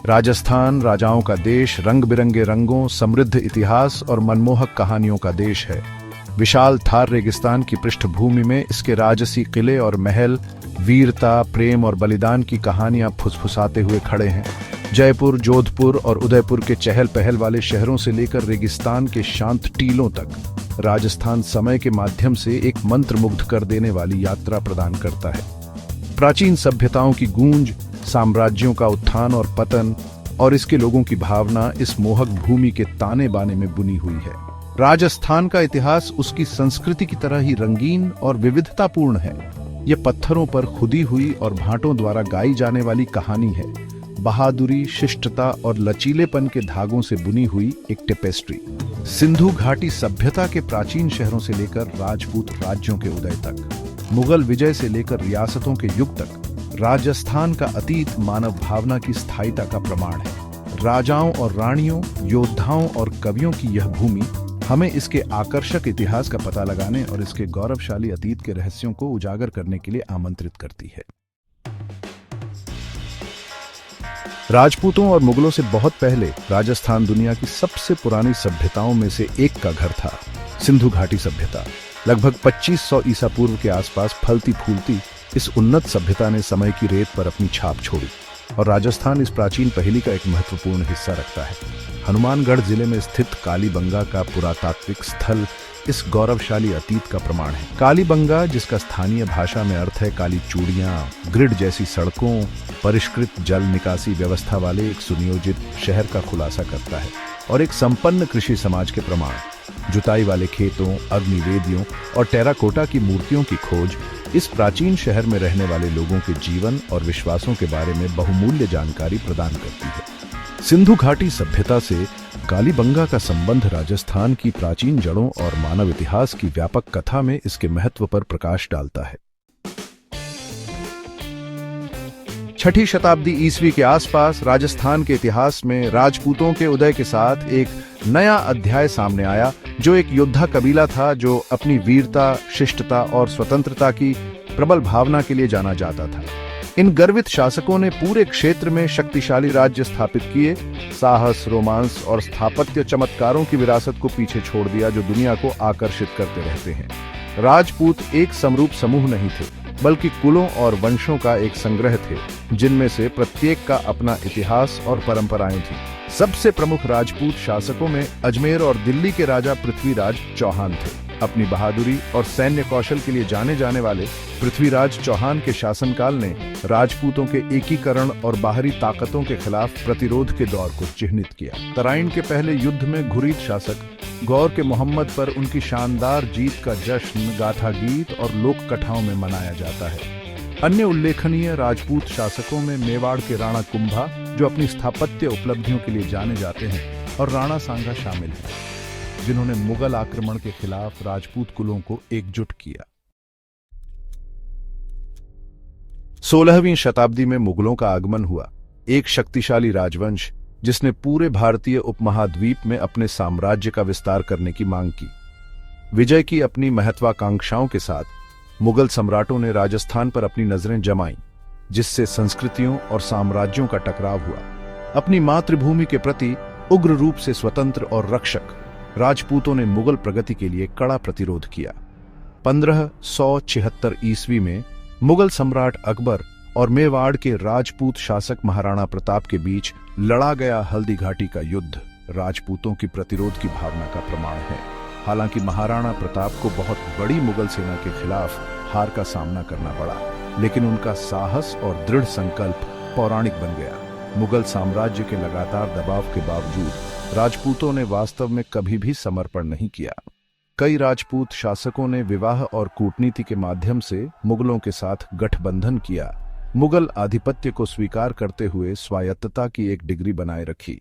राजस्थान राजाओं का देश, रंग बिरंगे रंगों, समृद्ध इतिहास और मनमोहक कहानियों का देश है। विशाल थार रेगिस्तान की पृष्ठभूमि में इसके राजसी किले और महल वीरता, प्रेम और बलिदान की कहानियां फुसफुसाते हुए खड़े हैं। जयपुर, जोधपुर और उदयपुर के चहल पहल वाले शहरों से लेकर रेगिस्तान के शांत टीलों तक, राजस्थान समय के माध्यम से एक मंत्रमुग्ध कर देने वाली यात्रा प्रदान करता है। प्राचीन सभ्यताओं की गूंज, साम्राज्यों का उत्थान और पतन और इसके लोगों की भावना इस मोहक भूमि के ताने बाने में बुनी हुई है। राजस्थान का इतिहास उसकी संस्कृति की तरह ही रंगीन और विविधतापूर्ण है। यह पत्थरों पर खुदी हुई और भाटों द्वारा गाई जाने वाली कहानी है। बहादुरी, शिष्टता और लचीलेपन के धागों से बुनी हुई एक टेपेस्ट्री। सिंधु घाटी सभ्यता के प्राचीन शहरों से लेकर राजपूत राज्यों के उदय तक, मुगल विजय से लेकर रियासतों के युग तक, राजस्थान का अतीत मानव भावना की स्थायिता का प्रमाण है। राजाओं और रानियों, योद्धाओं और कवियों की यह भूमि हमें इसके आकर्षक इतिहास का पता लगाने और इसके गौरवशाली अतीत के रहस्यों को उजागर करने के लिए आमंत्रित करती है। राजपूतों और मुगलों से बहुत पहले राजस्थान दुनिया की सबसे पुरानी सभ्यताओं में से एक का घर था। सिंधु घाटी सभ्यता लगभग 2500 ईसा पूर्व के आसपास फलती फूलती इस उन्नत सभ्यता ने समय की रेत पर अपनी छाप छोड़ी और राजस्थान इस प्राचीन पहेली का एक महत्वपूर्ण हिस्सा रखता है। हनुमानगढ़ जिले में स्थित कालीबंगा का पुरातात्विक स्थल इस गौरवशाली अतीत का प्रमाण है। कालीबंगा, जिसका स्थानीय भाषा में अर्थ है काली चूड़ियां, ग्रिड जैसी सड़कों, परिष्कृत जल निकासी व्यवस्था वाले एक सुनियोजित शहर का खुलासा करता है और एक संपन्न कृषि समाज के प्रमाण। जुताई वाले खेतों, अग्निवेदियों और टेराकोटा की मूर्तियों की खोज इस प्राचीन शहर में रहने वाले लोगों के जीवन और विश्वासों के बारे में बहुमूल्य जानकारी प्रदान करती है। सिंधु घाटी सभ्यता से कालीबंगा का संबंध राजस्थान की प्राचीन जड़ों और मानव इतिहास की व्यापक कथा में इसके महत्व पर प्रकाश डालता है। 6ठी शताब्दी ईस्वी के आसपास राजस्थान के इतिहास में राजपूतों के उदय के साथ एक नया अध्याय सामने आया, जो एक योद्धा कबीला था जो अपनी वीरता, शिष्टता और स्वतंत्रता की प्रबल भावना के लिए जाना जाता था। इन गर्वित शासकों ने पूरे क्षेत्र में शक्तिशाली राज्य स्थापित किए, साहस, रोमांस और स्थापत्य चमत्कारों की विरासत को पीछे छोड़ दिया जो दुनिया को आकर्षित करते रहते हैं। राजपूत एक समरूप समूह नहीं थे, बल्कि कुलों और वंशों का एक संग्रह थे, जिनमें से प्रत्येक का अपना इतिहास और परंपराएं थीं। सबसे प्रमुख राजपूत शासकों में अजमेर और दिल्ली के राजा पृथ्वीराज चौहान थे। अपनी बहादुरी और सैन्य कौशल के लिए जाने जाने वाले पृथ्वीराज चौहान के शासनकाल ने राजपूतों के एकीकरण और बाहरी ताकतों के खिलाफ प्रतिरोध के दौर को चिह्नित किया। तराइन के पहले युद्ध में घुरिद शासक गौर के मोहम्मद पर उनकी शानदार जीत का जश्न गाथा गीत और लोक कथाओं में मनाया जाता है। अन्य उल्लेखनीय राजपूत शासकों में मेवाड़ के राणा कुंभा, जो अपनी स्थापत्य उपलब्धियों के लिए जाने जाते हैं, और राणा सांगा शामिल हैं, जिन्होंने मुगल आक्रमण के खिलाफ राजपूत कुलों को एकजुट किया। 16वीं शताब्दी में मुगलों का आगमन हुआ, एक शक्तिशाली राजवंश जिसने पूरे भारतीय उपमहाद्वीप में अपने साम्राज्य का विस्तार करने की मांग की। विजय की अपनी महत्वाकांक्षाओं के साथ मुगल सम्राटों ने राजस्थान पर अपनी नजरें जमाईं, जिससे संस्कृतियों और साम्राज्यों का टकराव हुआ। अपनी मातृभूमि के प्रति उग्र रूप से स्वतंत्र और रक्षक राजपूतों ने मुगल प्रगति के लिए कड़ा प्रतिरोध किया। 1576 ईस्वी में मुगल सम्राट अकबर और मेवाड़ के राजपूत शासक महाराणा प्रताप के बीच लड़ा गया हल्दी घाटी का युद्ध राजपूतों की प्रतिरोध की भावना का प्रमाण है। हालांकि महाराणा प्रताप को बहुत बड़ी मुगल सेना के खिलाफ हार का सामना करना पड़ा, लेकिन उनका साहस और दृढ़ संकल्प पौराणिक बन गया। मुगल साम्राज्य के लगातार दबाव के बावजूद राजपूतों ने वास्तव में कभी भी समर्पण नहीं किया। कई राजपूत शासकों ने विवाह और कूटनीति के माध्यम से मुगलों के साथ गठबंधन किया, मुगल आधिपत्य को स्वीकार करते हुए स्वायत्तता की एक डिग्री बनाए रखी।